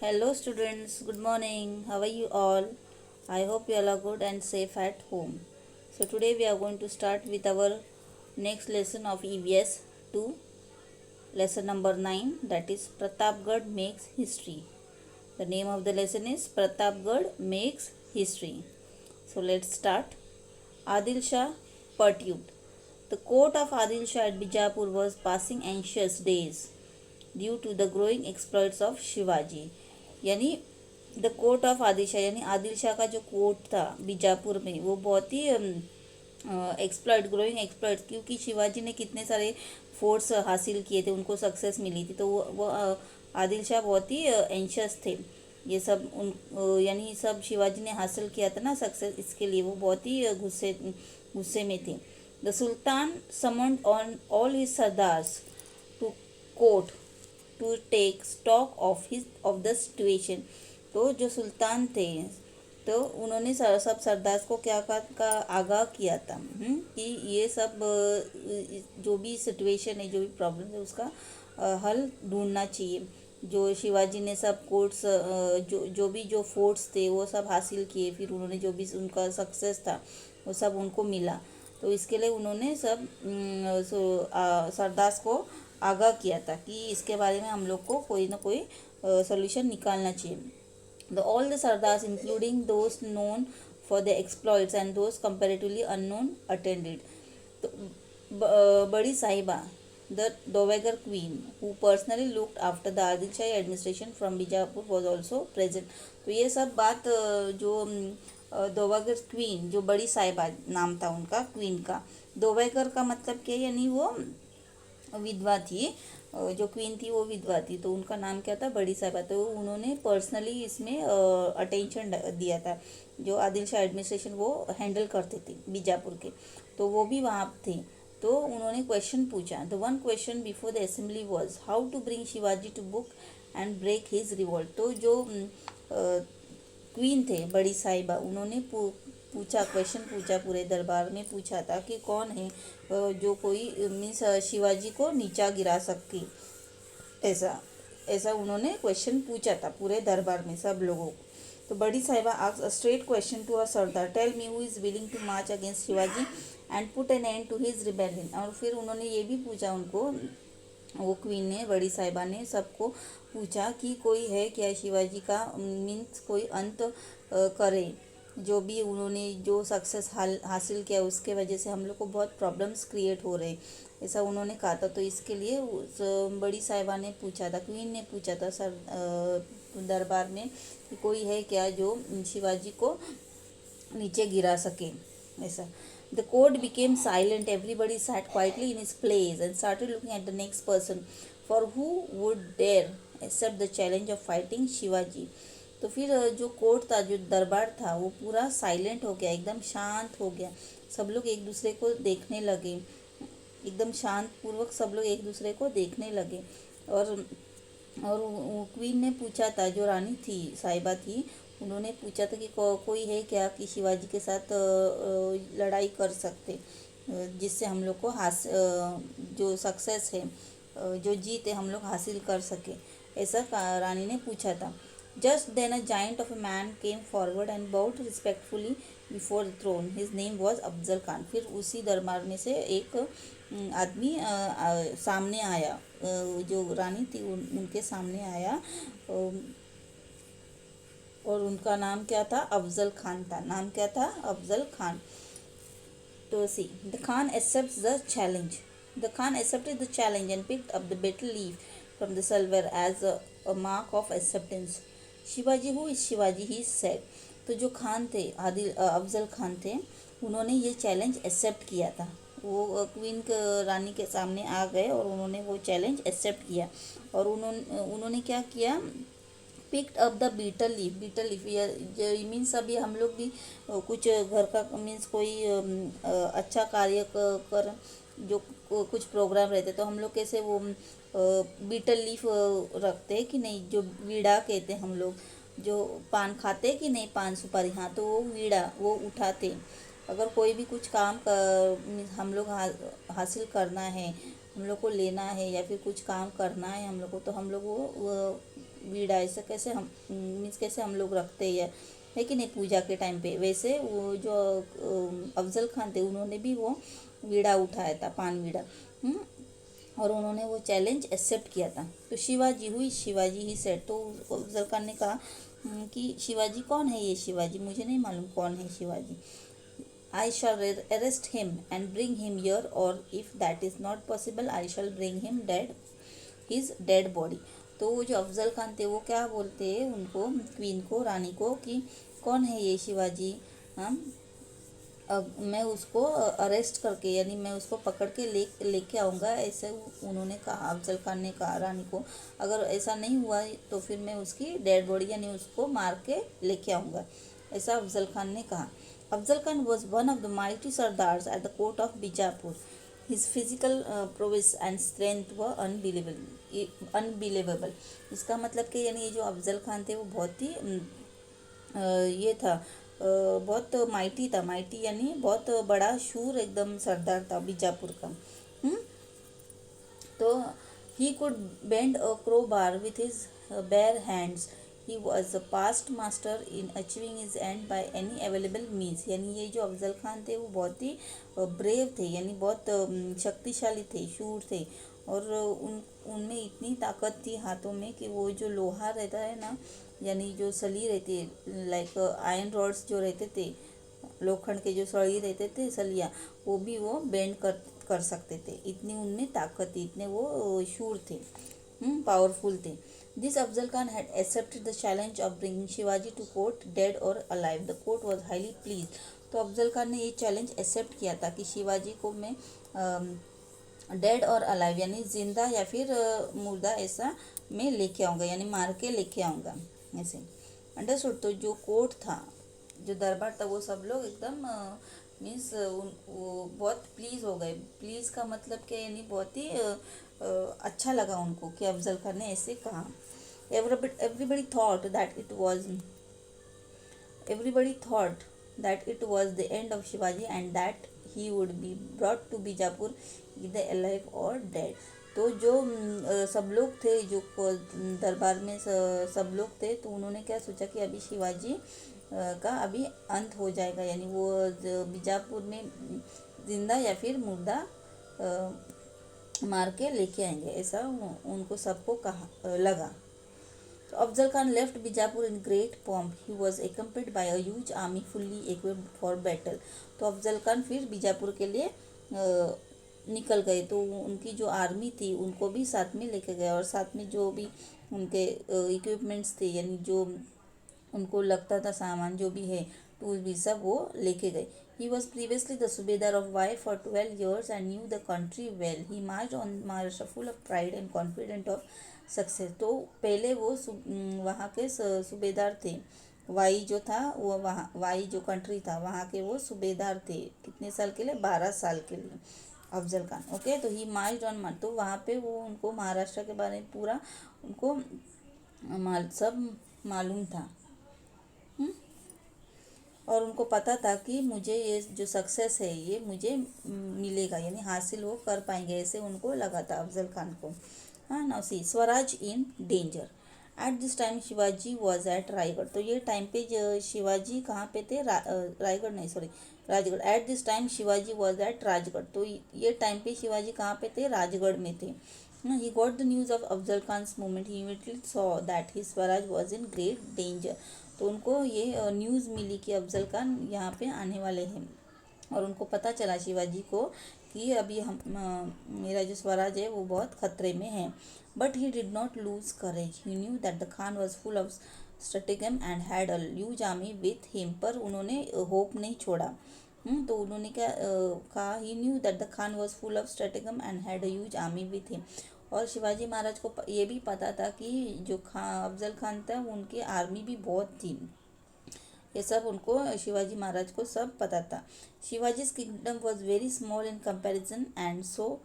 Hello students, good morning. How are you all? I hope you all are good and safe at home. So today we are going to start with our next lesson of EVS 2, lesson number 9, that is Pratapgarh makes history. The name of the lesson is Pratapgarh makes history. So let's start. Adil Shah pursued. The court of Adil Shah at Bijapur was passing anxious days due to the growing exploits of Shivaji. यानी the court of Adil Shah, यानी आदिल शाह का जो court था बीजापुर में, वो बहुत ही exploit, growing exploit, क्योंकि शिवाजी ने कितने सारे फोर्ट्स हासिल किए थे, उनको सक्सेस मिली थी, तो वो आदिल शाह बहुत ही एंशियस थे। ये सब यानी सब शिवाजी ने हासिल किया था ना सक्सेस, इसके लिए वो बहुत ही गुस्से में थे। The sultan summoned on all his sardars to court to take stock of the situation. तो जो सुल्तान थे, तो उन्होंने सब सरदार को क्या का आगाह किया था कि ये सब जो भी सिचुएशन है, जो भी प्रॉब्लम है, उसका हल ढूंढना चाहिए। जो शिवाजी ने सब कोर्ट्स जो फोर्ट्स थे वो सब हासिल किए, फिर उन्होंने जो भी उनका सक्सेस था वो सब उनको मिला, तो इसके लिए उन्होंने सब सरदार को आगाह किया था कि इसके बारे में हम लोग को कोई ना कोई सोल्यूशन निकालना चाहिए। The all the sardars including those known for the exploits and those comparatively unknown attended. तो बड़ी Sahiba the dowager queen who personally looked after the Adil Shahi administration from Bijapur was also present. तो ये सब बात जो दोवेगर क्वीन, जो बड़ी साहिबा नाम था उनका, क्वीन का। दोवेगर का मतलब क्या, यानी वो विधवा थी, जो क्वीन थी वो विधवा थी, तो उनका नाम क्या था, बड़ी साहिबा। तो उन्होंने पर्सनली इसमें अटेंशन दिया था। जो आदिल शाह एडमिनिस्ट्रेशन वो हैंडल करते थे बीजापुर के, तो वो भी वहाँ थे। तो उन्होंने क्वेश्चन पूछा। The one question before the assembly was how to bring Shivaji to book and break his revolt. तो जो क्वीन थे बड़ी साहिबा, उन्होंने पूछा, क्वेश्चन पूछा, पूरे दरबार में पूछा था कि कौन है जो कोई मीन्स शिवाजी को नीचा गिरा सके। ऐसा ऐसा उन्होंने क्वेश्चन पूछा था पूरे दरबार में सब लोगों को। तो बड़ी साहिबा asked a straight question to her sardar, tell me who is willing to march against Shivaji and put an end to his rebellion. और फिर उन्होंने ये भी पूछा उनको, वो क्वीन ने, बड़ी साहिबा ने सबको पूछा कि कोई है क्या शिवाजी का मीन्स कोई अंत करे। जो भी उन्होंने जो सक्सेस हासिल किया उसके वजह से हम लोग को बहुत प्रॉब्लम्स क्रिएट हो रहे, ऐसा उन्होंने कहा था। तो इसके लिए उस बड़ी साहिबा ने पूछा था, क्वीन ने पूछा था सर दरबार में कि कोई है क्या जो शिवाजी को नीचे गिरा सके, ऐसा। The court became silent. Everybody sat quietly in his place and started looking at the next person, for who would dare accept the challenge of fighting Shivaji. तो फिर जो कोर्ट था, जो दरबार था, वो पूरा साइलेंट हो गया, एकदम शांत हो गया। सब लोग एक दूसरे को देखने लगे, एकदम शांत पूर्वक सब लोग एक दूसरे को देखने लगे। और क्वीन ने पूछा था, जो रानी थी, साहिबा थी, उन्होंने पूछा था कि कोई है क्या कि शिवाजी के साथ लड़ाई कर सकते, जिससे हम लोग को जो सक्सेस है, जो जीत है, हम लोग हासिल कर सके, ऐसा रानी ने पूछा था। Just then a giant of a man came forward and bowed respectfully before the throne. His name was Afzal Khan. फिर उसी दरबार में से एक आदमी सामने आया, जो रानी थी उनके सामने आया, और उनका नाम क्या था, अफजल खान था। नाम क्या था, अफजल खान। तो see the Khan accepts the challenge. The Khan accepted the challenge and picked up the betel leaf from the silver as a mark of acceptance. Shivaji who is Shivaji, he said. तो जो खान थे, अफजल खान थे, उन्होंने ये चैलेंज एक्सेप्ट किया था। वो क्वीन रानी के सामने आ गए और उन्होंने वो चैलेंज एक्सेप्ट किया। और उन्होंने क्या किया, picked up the betel leaf. Betel leaf means अभी हम लोग भी कुछ घर का मीन्स कोई अच्छा कार्य कर जो कुछ प्रोग्राम रहते, तो हम लोग कैसे वो बीटल लीफ रखते हैं कि नहीं, जो वीड़ा कहते हम लोग, जो पान खाते कि नहीं, पान सुपारी, हाँ, तो वो वीड़ा वो उठाते। अगर कोई भी कुछ काम हम लोग हासिल करना है, हम लोग को लेना है, या फिर कुछ काम करना है हम लोग को, तो हम लोग वो वीड़ा ऐसे कैसे हम मीन्स कैसे हम लोग रखते हैं है कि नहीं पूजा के टाइम पे, वैसे वो जो अफजल खान थे उन्होंने भी वो वीड़ा उठाया था, पान वीड़ा। और उन्होंने वो चैलेंज एक्सेप्ट किया था। तो शिवाजी हुई शिवाजी ही सेट, तो अफजल खान ने कहा कि शिवाजी कौन है, ये शिवाजी मुझे नहीं मालूम कौन है Shivaji. I shall arrest him and bring him here, or if that is not possible, I shall bring him his dead body। तो वो जो अफजल खान थे वो क्या बोलते हैं उनको, क्वीन को, रानी को, कि कौन है ये शिवाजी, हम अब मैं उसको अरेस्ट करके यानी मैं उसको पकड़ के लेके आऊँगा, ऐसे उन्होंने कहा, अफजल खान ने कहा रानी को। अगर ऐसा नहीं हुआ तो फिर मैं उसकी डेड बॉडी यानी उसको मार के लेके आऊँगा, ऐसा अफजल खान ने कहा। Afzal Khan was one of the mighty sardars at the court of Bijapur. His physical prowess and strength व अनबिलीवेबल। इसका मतलब कि यानी ये जो अफजल खान थे वो बहुत ही ये था, बहुत माइटी था, माइटी यानी बहुत बड़ा शूर एकदम सरदार था बीजापुर का। तो he could bend a crowbar with his bare hands। He was a past master in achieving his and by any available means. यानी ये जो अफजल खान थे वो बहुत ही ब्रेव थे, यानी बहुत शक्तिशाली थे, शूर थे, और उनमें इतनी ताकत थी हाथों में कि वो जो लोहा रहता है ना, यानी जो सली रहती है, लाइक आयरन रॉड्स जो रहते थे, लोखंड के जो सળી रहते थे सलिया, वो भी वो बेंड कर सकते थे, इतनी उनमें ताकत थी, इतने वो शूर थे, पावरफुल थे। This Afzal Khan had accepted the challenge of bringing Shivaji to court dead और alive. The court was highly pleased. तो अफजल खान ने ये चैलेंज एक्सेप्ट किया था कि शिवाजी को मैं डेड और अलाइव यानी जिंदा या फिर मुर्दा ऐसा मैं लेके आऊँगा, यानी मार के लेके आऊँगा ऐसे। अंडरस्टूड। तो जो कोर्ट था, जो दरबार था, वो सब लोग एकदम मीन्स वो बहुत प्लीज़ हो गए। प्लीज़ का मतलब क्या, यानी बहुत ही अच्छा लगा उनको कि अफजल खान ने ऐसे कहा। Everybody thought that it was everybody thought that it was the end of Shivaji and that he would be brought to Bijapur either alive or dead। तो जो सब लोग थे, जो दरबार में सब लोग थे, तो उन्होंने क्या सोचा कि अभी शिवाजी का अभी अंत हो जाएगा, यानी वो बीजापुर में जिंदा या फिर मुर्दा मार के लेके आएंगे, ऐसा उनको सबको कहा लगा। So Afzal Khan left Bijapur in great pomp. He was accompanied by a huge army fully equipped for battle। तो अफजल खान फिर बीजापुर के लिए निकल गए। तो उनकी जो आर्मी थी उनको भी साथ में लेके गए, और साथ में जो भी उनके इक्विपमेंट्स थे, यानी जो उनको लगता था सामान जो भी है, टूल भी, सब वो लेके गए। He was previously the Subedar of Vai for 12 years and knew the country well। He marched on Maharashtra full of pride and confident of success. तो पहले वो वहाँ के सूबेदार थे, वाई जो था वो, वहाँ वाई जो कंट्री था वहाँ के वो सूबेदार थे। कितने साल के लिए? 12 साल के लिए अफजल खान। ओके, तो ही मार्च ऑन मत, तो वहाँ पे वो उनको महाराष्ट्र के बारे में पूरा उनको सब मालूम था। और उनको पता था कि मुझे ये जो सक्सेस है ये मुझे मिलेगा, यानी हासिल वो कर पाएंगे, ऐसे उनको लगा था अफजल खान को। हाँ, now see Swaraj in danger. At this time Shivaji was at Raigarh. तो ये टाइम पे शिवाजी कहाँ पे थे? रायगढ़ नहीं, sorry, Rajgarh. At this time Shivaji was at Rajgarh. तो ये टाइम पे शिवाजी कहाँ पे थे? राजगढ़ में थे। He got the news of Afzal Khan's movement. He immediately saw that his swaraj was in great danger. तो उनको ये न्यूज़ मिली कि अफजल खान यहाँ पे आने वाले हैं, और उनको पता चला शिवाजी को कि अभी मेरा जो स्वराज है वो बहुत खतरे में है। But he did not lose courage. He knew that the Khan was full of stratagem and had a huge army with him. पर उन्होंने होप नहीं छोड़ा। तो उन्होंने क्या कहा? He knew that the Khan was full of stratagem and had a huge army with him. और शिवाजी महाराज को ये भी पता था कि जो अफजल खान था उनकी आर्मी भी बहुत थी। ये सब उनको, शिवाजी महाराज को सब पता था। Shivaji's kingdom was very small in comparison and so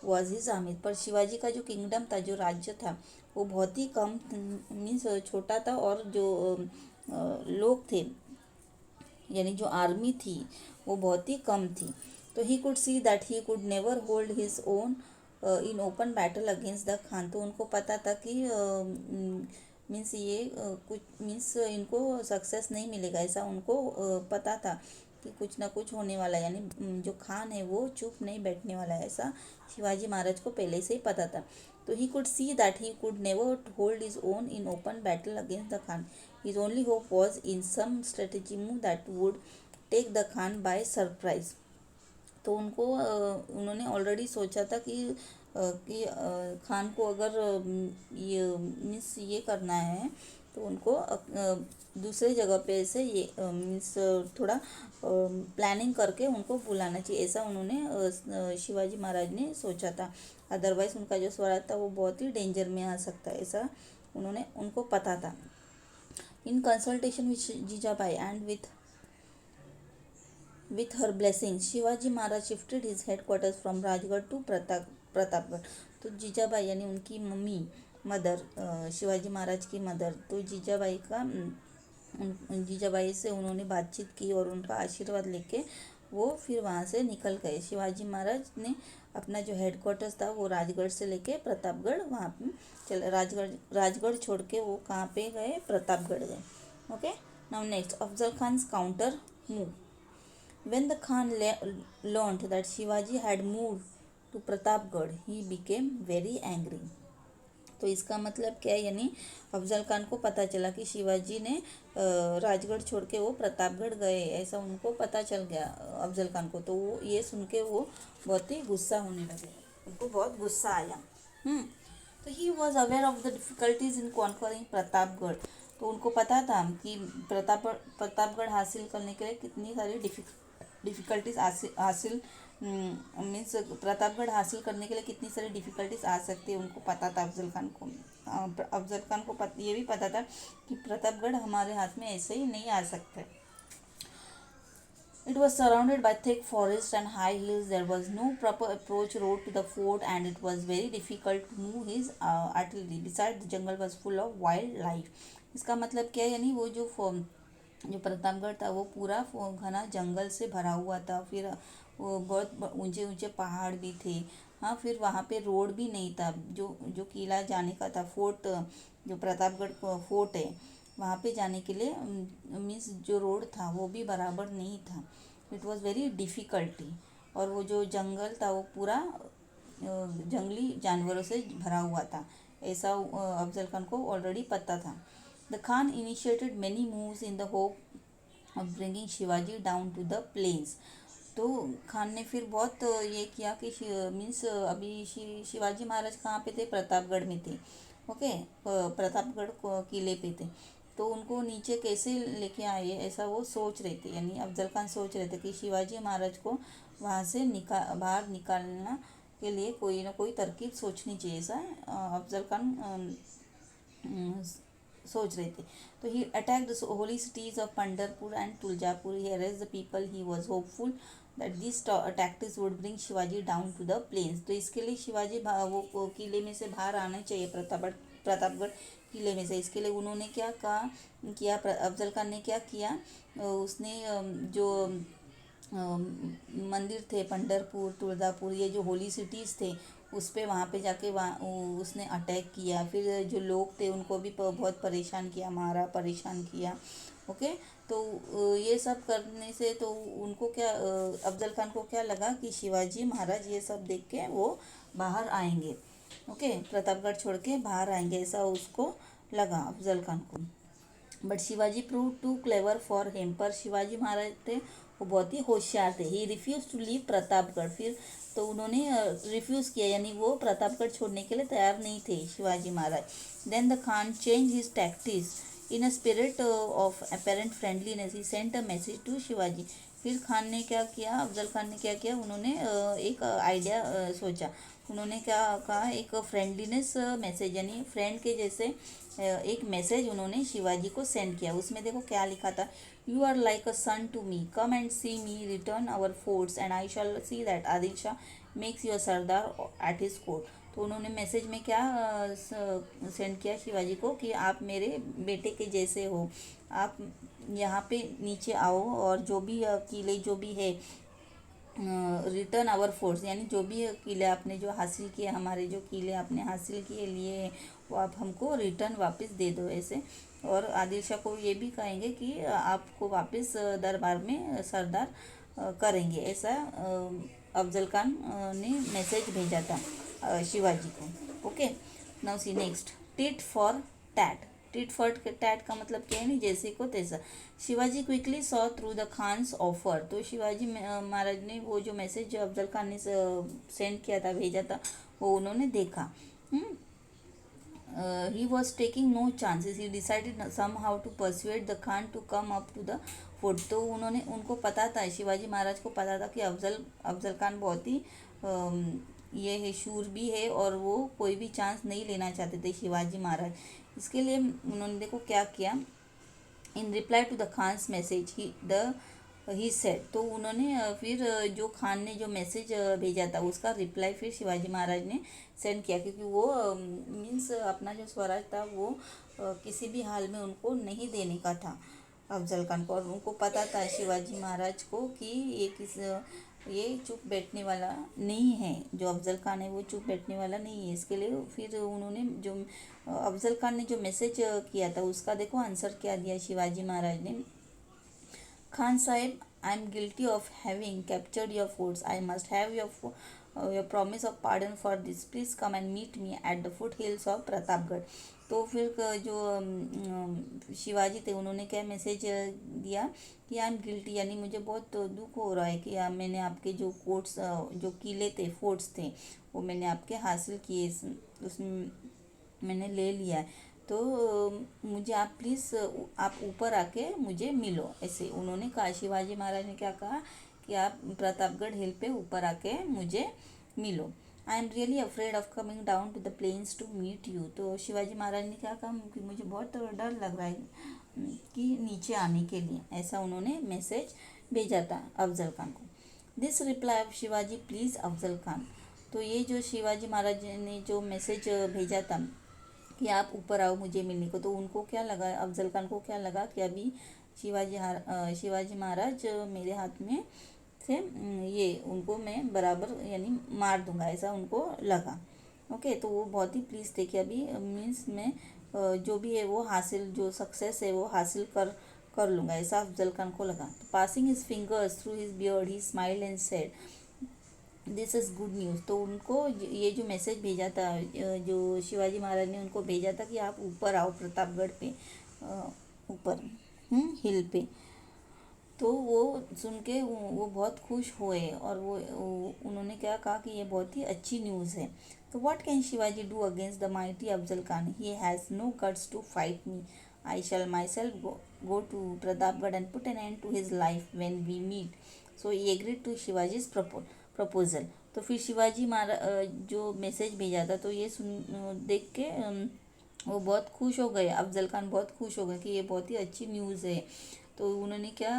was his army. पर शिवाजी का जो किंगडम था, जो राज्य था, वो बहुत ही कम मीन्स छोटा था, और जो लोग थे यानी जो आर्मी थी वो बहुत ही कम थी। तो he could see that he could never hold his own in open battle against the Khan. तो उनको पता था कि मीन्स ये कुछ मीन्स इनको सक्सेस नहीं मिलेगा, ऐसा उनको पता था कि कुछ ना कुछ होने वाला है, यानी जो खान है वो चुप नहीं बैठने वाला है, ऐसा शिवाजी महाराज को पहले से ही पता था। तो he could see that he could never hold his own in open battle against the Khan. His only hope was in some strategy move that would take the Khan by surprise. तो उनको उन्होंने ऑलरेडी सोचा था खान को अगर ये मीन्स ये करना है तो उनको दूसरे जगह पे से ये मीन्स थोड़ा प्लानिंग करके उनको बुलाना चाहिए, ऐसा उन्होंने शिवाजी महाराज ने सोचा था। अदरवाइज उनका जो स्वराज था वो बहुत ही डेंजर में आ सकता है, ऐसा उन्होंने उनको पता था। In consultation with Jijabai and with her blessing, Shivaji Maharaj shifted his headquarters from Rajgarh to Pratapgarh. तो जीजाबाई यानी उनकी मम्मी मदर, शिवाजी महाराज की मदर, तो जीजाबाई से उन्होंने बातचीत की और उनका आशीर्वाद लेके वो फिर वहाँ से निकल गए। शिवाजी महाराज ने अपना जो हेडक्वार्टर्स था वो राजगढ़ से लेके प्रतापगढ़ वहाँ पे चले, राजगढ़ छोड़ के वो कहाँ पे गए, प्रतापगढ़ गए। Okay, now next, Afzal Khan counter move. When the Khan learned that Shivaji had moved to Pratapgarh, he became very angry. तो इसका मतलब क्या है, यानी अफजल खान को पता चला कि शिवाजी ने राजगढ़ छोड़ के वो प्रतापगढ़ गए, ऐसा उनको पता चल गया अफजल खान को। तो वो ये सुन के वो बहुत ही गुस्सा होने लगे, उनको बहुत गुस्सा आया। तो he was aware of the difficulties in conquering Pratapgarh. तो उनको पता था कि प्रतापगढ़ हासिल करने के लिए कितनी सारी डिफ़िकल्टीज हासिल मीन्स प्रतापगढ़ हासिल करने के लिए कितनी सारी डिफ़िकल्टीज आ सकती है, उनको पता था अफजल खान को। अफजल खान को ये भी पता था कि प्रतापगढ़ हमारे हाथ में ऐसे ही नहीं आ सकते। It was surrounded by thick forest and high hills. There was no proper approach road to the fort, and it was very difficult to move his artillery. Besides, the jungle was full of wildlife. इसका मतलब क्या है, यानी वो जो प्रतापगढ़ था वो पूरा घना जंगल से भरा हुआ था, फिर वो बहुत ऊंचे ऊंचे पहाड़ भी थे। हाँ, फिर वहाँ पे रोड भी नहीं था, जो किला जाने का था, फोर्ट जो प्रतापगढ़ फोर्ट है वहाँ पे जाने के लिए मीन्स जो रोड था वो भी बराबर नहीं था। It was very difficulty. और वो जो जंगल था वो पूरा जंगली जानवरों से भरा हुआ था, ऐसा अफजल खान को ऑलरेडी पता था। The Khan initiated many moves in the hope of bringing Shivaji down to the plains. तो खान ने फिर बहुत ये किया कि मीन्स अभी शिवाजी महाराज कहाँ पे थे, प्रतापगढ़ में थे। ओके, प्रतापगढ़ किले पे थे, तो उनको नीचे कैसे लेके आए ऐसा वो सोच रहे थे, यानी अफजल खान सोच रहे थे कि शिवाजी महाराज को वहाँ से बाहर निकालना के लिए कोई ना कोई तरकीब सोचनी चाहिए, ऐसा अफजल खान सोच रहे थे। तो he attacked the holy cities of Pandharpur and Tuljapur. He arrest the people. He was hopeful that this tactics would bring Shivaji down to the plains. तो इसके लिए शिवाजी वो किले में से बाहर आना चाहिए, प्रतापगढ़ किले में से। इसके लिए उन्होंने क्या किया, अफजल खान ने क्या किया, उसने जो मंदिर थे पंढरपुर तुलजापुर, ये जो होली सिटीज़ थे उस पर वहाँ पे जाके उसने अटैक किया। फिर जो लोग थे उनको भी बहुत परेशान किया, मारा, परेशान किया। ओके, तो ये सब करने से तो उनको क्या, अफजल खान को क्या लगा कि शिवाजी महाराज ये सब देख के वो बाहर आएंगे। ओके, प्रतापगढ़ छोड़ के बाहर आएंगे, ऐसा उसको लगा अफजल खान को। But Shivaji prove too clever for him. पर शिवाजी महाराज थे वो बहुत ही होशियार थे। He refuse to leave Pratapgarh. फिर तो उन्होंने रिफ्यूज़ किया, यानी वो प्रतापगढ़ छोड़ने के लिए तैयार नहीं थे Shivaji Maharaj. Then the Khan change his tactics in a spirit of apparent friendliness. He sent a message to Shivaji. फिर खान ने क्या किया, अफजल खान ने क्या किया, उन्होंने एक आइडिया सोचा। उन्होंने क्या कहा, एक फ्रेंडलीनेस मैसेज, यानी फ्रेंड के जैसे एक मैसेज उन्होंने शिवाजी को सेंड किया। उसमें देखो क्या लिखा था, you are like a son to me, come and see me return our forts and I shall see that Adil Shah makes your sardar at his court. तो उन्होंने मैसेज में क्या सेंड किया शिवाजी को कि आप मेरे बेटे के जैसे हो, आप यहाँ पे नीचे आओ और जो भी किले जो भी है रिटर्न आवर फोर्स, यानी जो भी किले आपने जो हासिल किए, हमारे जो किले आपने हासिल किए लिए वो आप हमको रिटर्न वापस दे दो ऐसे। और आदिल शाह को ये भी कहेंगे कि आपको वापस दरबार में सरदार करेंगे, ऐसा अफजल खान ने मैसेज भेजा था शिवाजी को। Okay, now see next, tit for tat. Tit for tat का मतलब क्या है, नहीं जैसे को तैसा। Shivaji quickly saw through the Khan's offer. तो शिवाजी महाराज ने वो जो मैसेज अफजल खान ने सेंड किया था, भेजा था, वो उन्होंने देखा। He was taking no chances. He decided somehow to persuade the Khan to come up to the fort. तो उन्होंने, उनको पता था, शिवाजी महाराज को पता था कि अफजल खान बहुत ही ये है, शूर भी है, और वो कोई भी चांस नहीं लेना चाहते थे शिवाजी महाराज। इसके लिए उन्होंने देखो क्या किया, in reply to the Khan's message he said. तो उन्होंने फिर जो खान ने जो मैसेज भेजा था उसका रिप्लाई फिर शिवाजी महाराज ने सेंड किया, क्योंकि वो मीन्स अपना जो स्वराज था वो किसी भी हाल में उनको नहीं देने का था अफजल खान को। और उनको पता था शिवाजी महाराज को कि ये चुप बैठने वाला नहीं है, जो अफजल खान है वो चुप बैठने वाला नहीं है। इसके लिए फिर उन्होंने जो अफजल खान ने जो मैसेज किया था उसका देखो आंसर क्या दिया शिवाजी महाराज ने। Khan Sahib, I am guilty of having captured your forts. I must have your promise of pardon for this. Please come and meet me at the foothills of Pratapgarh. तो फिर जो शिवाजी थे उन्होंने क्या मैसेज दिया कि आई एम गिल्टी, यानी मुझे बहुत दुख हो रहा है कि मैंने आपके जो कोर्ट्स जो किले थे, फोर्ट्स थे, वो मैंने आपके हासिल किए, उसमें मैंने ले लिया है। तो मुझे आप प्लीज़ आप ऊपर आके मुझे मिलो, ऐसे उन्होंने कहा। शिवाजी महाराज ने क्या कहा कि आप प्रतापगढ़ हिल पे ऊपर आके मुझे मिलो। I am really afraid of coming down to the plains to meet you. तो शिवाजी महाराज ने क्या कहा कि मुझे बहुत डर लग रहा है कि नीचे आने के लिए, ऐसा उन्होंने मैसेज भेजा था अफजल खान को। This reply off Shivaji please Afzal Khan. तो ये जो शिवाजी महाराज ने जो मैसेज भेजा था कि आप ऊपर आओ मुझे मिलने को, तो उनको क्या लगा, अफजल खान को क्या लगा कि अभी शिवाजी महाराज मेरे हाथ में से ये उनको मैं बराबर यानी मार दूंगा, ऐसा उनको लगा। ओके, तो वो बहुत ही प्लीज थे कि अभी मीन्स मैं जो भी है वो हासिल, जो सक्सेस है वो हासिल कर लूँगा, ऐसा अफजल खान को लगा। तो passing his fingers through his beard he smiled and said this is good news. तो उनको ये जो मैसेज भेजा था, जो शिवाजी महाराज ने उनको भेजा था कि आप ऊपर आओ प्रतापगढ़ पे, ऊपर हिल पे। तो वो सुन के वो बहुत खुश हुए, और वो उन्होंने क्या कहा कि ये बहुत ही अच्छी न्यूज़ है। तो what can Shivaji do against the mighty Afzal Khan, he has no guts to fight me, I shall myself go to Pratapgarh and put an end to his life when we meet. So he agreed to Shivaji's proposal. तो फिर शिवाजी महाराज जो message भेजा था, तो ये सुन देख के वो बहुत खुश हो गए, अफजल खान बहुत खुश हो गए कि ये बहुत ही अच्छी न्यूज़ है। तो उन्होंने क्या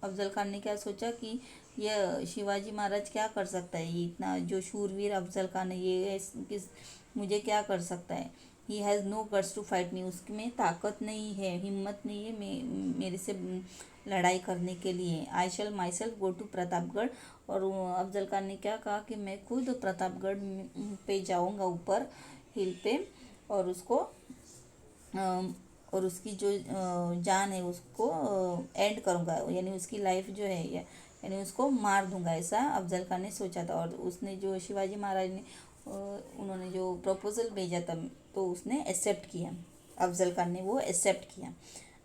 अफजल खान ने क्या सोचा कि ये शिवाजी महाराज क्या कर सकता है, ये इतना जो शूरवीर अफजल खान है, ये किस मुझे क्या कर सकता है। He has no guts to fight me, उसमें ताकत नहीं है, हिम्मत नहीं है मेरे से लड़ाई करने के लिए। I shall myself go to Pratapgarh. और अफजल खान ने क्या कहा कि मैं खुद प्रतापगढ़ पे जाऊंगा, ऊपर हिल पे, और उसको और उसकी जो जान है उसको एंड करूँगा, यानी उसकी लाइफ जो है यानी उसको मार दूंगा, ऐसा अफजल खान ने सोचा था। और उसने जो शिवाजी महाराज ने उन्होंने जो प्रपोजल भेजा था, तो उसने एक्सेप्ट किया, अफजल खान ने वो एक्सेप्ट किया।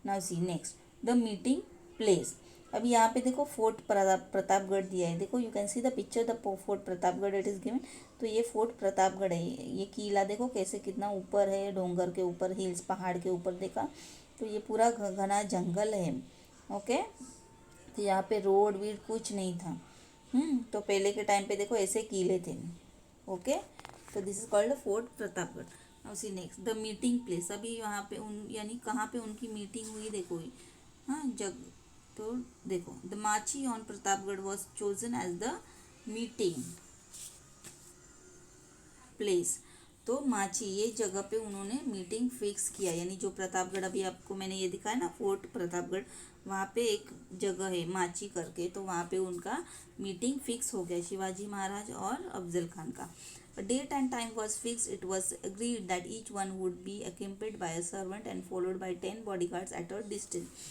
Now see next the meeting place. अभी यहाँ पे देखो फोर्ट प्रतापगढ़ दिया है, देखो you can see the picture the fort Pratapgarh it is given. तो ये फोर्ट प्रतापगढ़ है, ये किला देखो कैसे कितना ऊपर है, डोंगर के ऊपर, हिल्स पहाड़ के ऊपर देखा। तो ये पूरा घना जंगल है। ओके, तो यहाँ पे रोड वीड कुछ नहीं था। तो पहले के टाइम पे देखो ऐसे किले थे। ओके, तो this is called fort Pratapgarh. Now see next the meeting place. अभी यहाँ पे यानी कहाँ पे उनकी मीटिंग हुई देखो, तो देखो the machi on Pratapgarh was chosen as the meeting place. तो माची ये जगह पे उन्होंने मीटिंग फिक्स किया, यानी जो प्रतापगढ़ अभी आपको मैंने ये दिखाया ना फोर्ट प्रतापगढ़, वहाँ पे एक जगह है माची करके, तो वहाँ पे उनका मीटिंग फिक्स हो गया शिवाजी महाराज और अफजल खान का. A date and time was fixed. It was agreed that each one would be accompanied by a servant and followed by 10 bodyguards at a distance.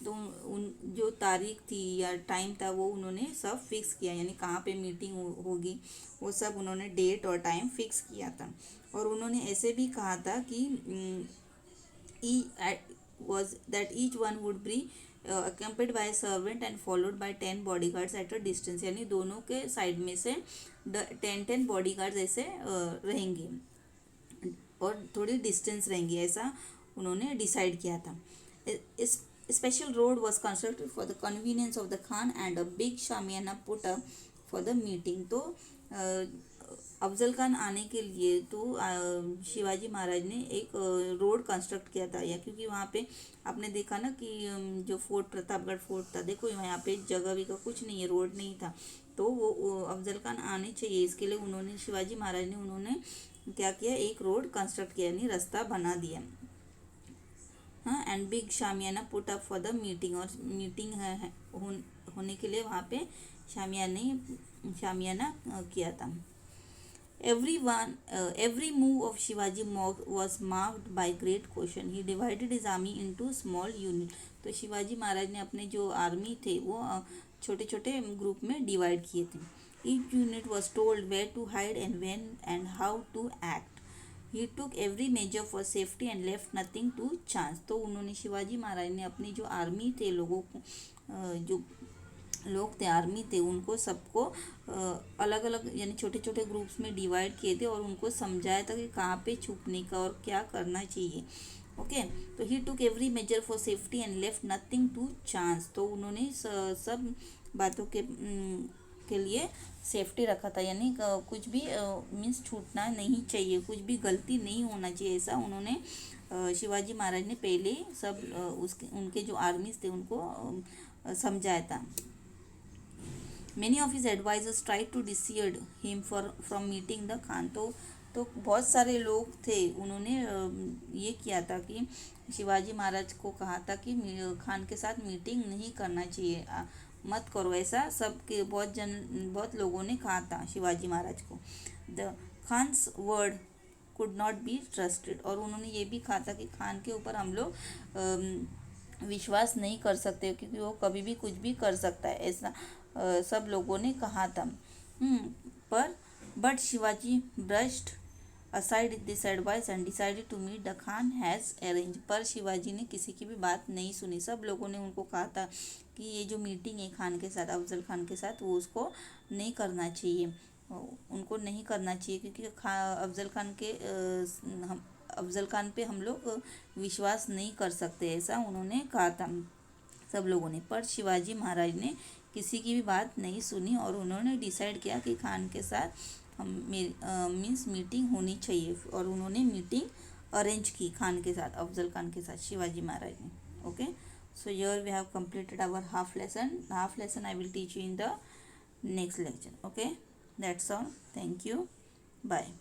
तो उन जो तारीख थी या टाइम था वो उन्होंने सब फिक्स किया, यानी कहाँ पे मीटिंग होगी वो सब उन्होंने डेट और टाइम फिक्स किया था. और उन्होंने ऐसे भी कहा था कि was that each one would be accompanied by a servant and followed by 10 bodyguards at a distance, यानी दोनों के साइड में से 10 बॉडीगार्ड्स ऐसे रहेंगे और थोड़ी डिस्टेंस रहेंगी, ऐसा उन्होंने डिसाइड किया था. इस special road was constructed for the convenience of the Khan and a big shamiana put up for the meeting. तो अफजल खान आने के लिए तो शिवाजी महाराज ने एक रोड कंस्ट्रक्ट किया था, या क्योंकि वहाँ पे आपने देखा ना कि जो फोर्ट प्रतापगढ़ फोर्ट था, देखो यहाँ पे जगह भी का कुछ नहीं है, रोड नहीं था, तो वो अफजल खान आने चाहिए, इसके लिए उन्होंने शिवाजी महाराज ने उन्होंने क्या किया, एक रोड कंस्ट्रक्ट किया, यानी रास्ता बना दिया. हाँ, and big shamiana put up for the meeting, और मीटिंग होने के लिए वहाँ पे शामियाना किया था. Every move of Shivaji was marked by great caution. He divided his army into small unit. तो शिवाजी महाराज ने अपने जो आर्मी थे वो छोटे छोटे ग्रुप में डिवाइड किए थे. Each unit was told where to hide and when and how to act. He took every measure for safety and left nothing to chance. तो उन्होंने शिवाजी महाराज ने अपनी जो आर्मी थे लोगों को जो लोग थे आर्मी थे उनको सबको अलग अलग यानी छोटे छोटे ग्रुप्स में डिवाइड किए थे और उनको समझाया था कि कहाँ पे छुपने का और क्या करना चाहिए. ओके, तो he took every measure for safety and left nothing to chance. तो उन्होंने सब बातों के लिए सेफ्टी रखा था, यानी कुछ भी मीन्स छूटना नहीं चाहिए, कुछ भी गलती नहीं होना चाहिए, ऐसा उन्होंने शिवाजी महाराज ने पहले सब उनके जो आर्मीज थे उनको समझाया था. Many of his advisors tried to dissuade him from meeting the Khan. तो बहुत सारे लोग थे, उन्होंने ये किया था कि शिवाजी महाराज को कहा था कि खान के साथ मीटिंग नहीं करना चाहिए, मत करो ऐसा, सबके बहुत लोगों ने कहा था शिवाजी महाराज को. The Khan's word could not be trusted, और उन्होंने ये भी कहा था कि खान के ऊपर हम लोग विश्वास नहीं कर सकते क्योंकि वो कभी भी कुछ भी कर सकता है, ऐसा सब लोगों ने कहा था. But Shivaji brushed aside this advice and decided to meet the Khan has arrange. पर शिवाजी ने किसी की भी बात नहीं सुनी, सब लोगों ने उनको कहा था कि ये जो मीटिंग है खान के साथ, अफजल खान के साथ, वो उसको नहीं करना चाहिए, उनको नहीं करना चाहिए क्योंकि अफजल खान पे हम लोग विश्वास नहीं कर सकते, ऐसा उन्होंने कहा था सब लोगों ने. पर शिवाजी महाराज ने किसी की भी बात नहीं सुनी और उन्होंने डिसाइड किया कि खान के साथ मीन्स मीटिंग होनी चाहिए, और उन्होंने मीटिंग अरेंज की खान के साथ, अफजल खान के साथ, शिवाजी महाराज ने. Okay, so here we have completed our half lesson I will teach you in the next lecture. Okay, that's all. Thank you. Bye.